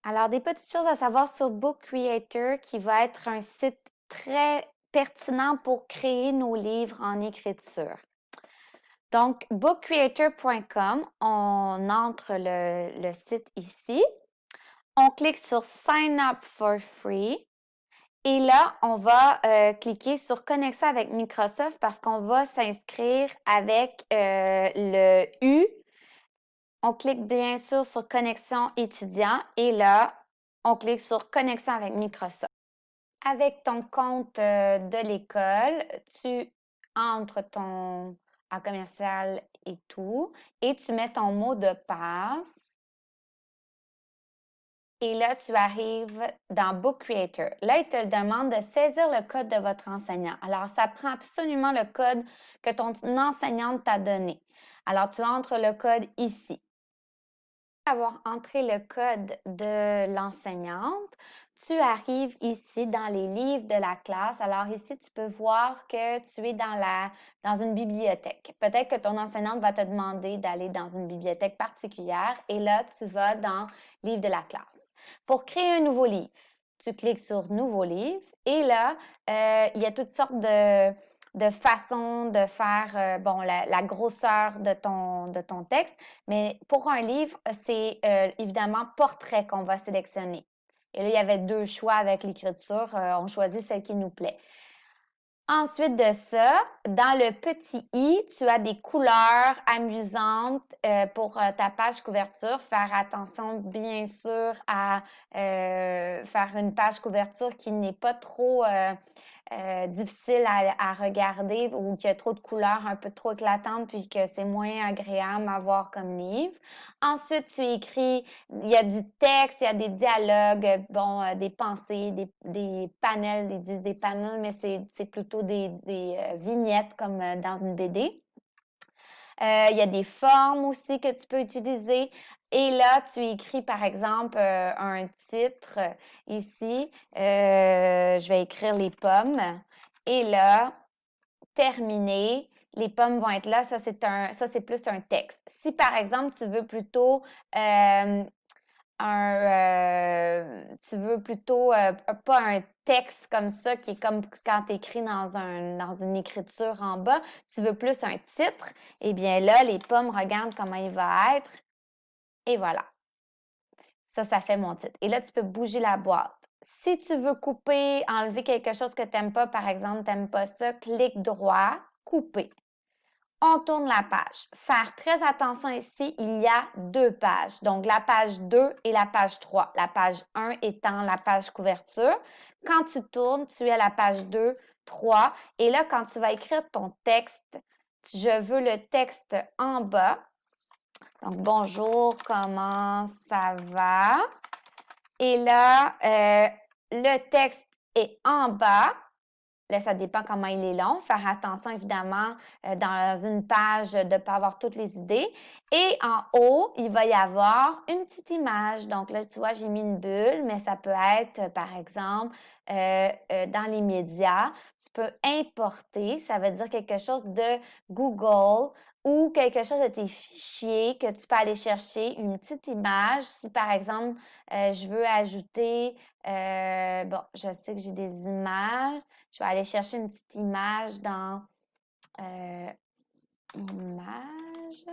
Alors, des petites choses à savoir sur Book Creator, qui va être un site très pertinent pour créer nos livres en écriture. Donc, bookcreator.com, on entre le site ici. On clique sur Sign up for free. Et là, on va cliquer sur Connexion avec Microsoft parce qu'on va s'inscrire avec le U. On clique bien sûr sur Connexion étudiant et là, on clique sur Connexion avec Microsoft. Avec ton compte de l'école, tu entres ton en commercial et tout et tu mets ton mot de passe. Et là, tu arrives dans Book Creator. Là, il te demande de saisir le code de votre enseignant. Alors, ça prend absolument le code que ton enseignante t'a donné. Alors, tu entres le code ici. Après avoir entré le code de l'enseignante, tu arrives ici dans les livres de la classe. Alors ici, tu peux voir que tu es dans une bibliothèque. Peut-être que ton enseignante va te demander d'aller dans une bibliothèque particulière et là, tu vas dans livre de la classe. Pour créer un nouveau livre, tu cliques sur Nouveau livre et là, il y a toutes sortes de façons de faire la grosseur de ton texte. Mais pour un livre, c'est évidemment portrait qu'on va sélectionner. Et là, il y avait deux choix avec l'écriture. On choisit celle qui nous plaît. Ensuite de ça, dans le petit i, tu as des couleurs amusantes pour ta page couverture. Faire attention, bien sûr, à faire une page couverture qui n'est pas trop difficile à regarder ou qui a trop de couleurs un peu trop éclatantes puis que c'est moins agréable à voir comme livre. Ensuite, tu écris, il y a du texte, il y a des dialogues, des pensées, des panels, ils disent des panels, mais c'est plutôt des vignettes comme dans une BD. Il y a des formes aussi que tu peux utiliser. Et là, tu écris, par exemple, un titre ici. Je vais écrire les pommes. Et là, terminé. Les pommes vont être là. Ça, c'est plus un texte. Si, par exemple, tu veux plutôt tu veux plutôt pas un texte comme ça qui est comme quand tu écris dans une écriture en bas, tu veux plus un titre, eh bien là, les pommes, regarde comment il va être. Et voilà. Ça fait mon titre. Et là, tu peux bouger la boîte. Si tu veux couper, enlever quelque chose que tu n'aimes pas, par exemple, tu n'aimes pas ça, clique droit, couper. On tourne la page. Faire très attention ici, il y a deux pages. Donc, la page 2 et la page 3. La page 1 étant la page couverture. Quand tu tournes, tu es à la page 2, 3. Et là, quand tu vas écrire ton texte, je veux le texte en bas. Donc, bonjour, comment ça va? Et là, le texte est en bas. Là, ça dépend comment il est long. Faire attention, évidemment, dans une page, de ne pas avoir toutes les idées. Et en haut, il va y avoir une petite image. Donc là, tu vois, j'ai mis une bulle, mais ça peut être, par exemple, dans les médias. Tu peux importer, ça veut dire quelque chose de Google ou quelque chose de tes fichiers que tu peux aller chercher, une petite image. Si, par exemple, je veux ajouter, je sais que j'ai des images. Je vais aller chercher une petite image dans Images.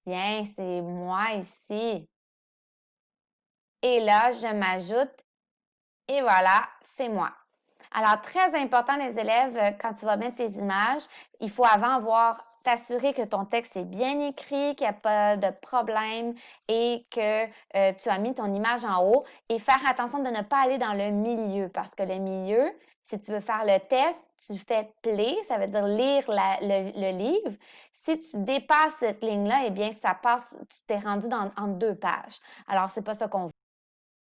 Tiens, c'est moi ici. Et là, je m'ajoute et voilà, c'est moi. Alors, très important, les élèves, quand tu vas mettre tes images, il faut avant t'assurer que ton texte est bien écrit, qu'il n'y a pas de problème et que tu as mis ton image en haut et faire attention de ne pas aller dans le milieu parce que le milieu, si tu veux faire le test, tu fais play, ça veut dire lire le livre. Si tu dépasses cette ligne-là, eh bien, ça passe, tu t'es rendu en deux pages. Alors, c'est pas ça qu'on veut.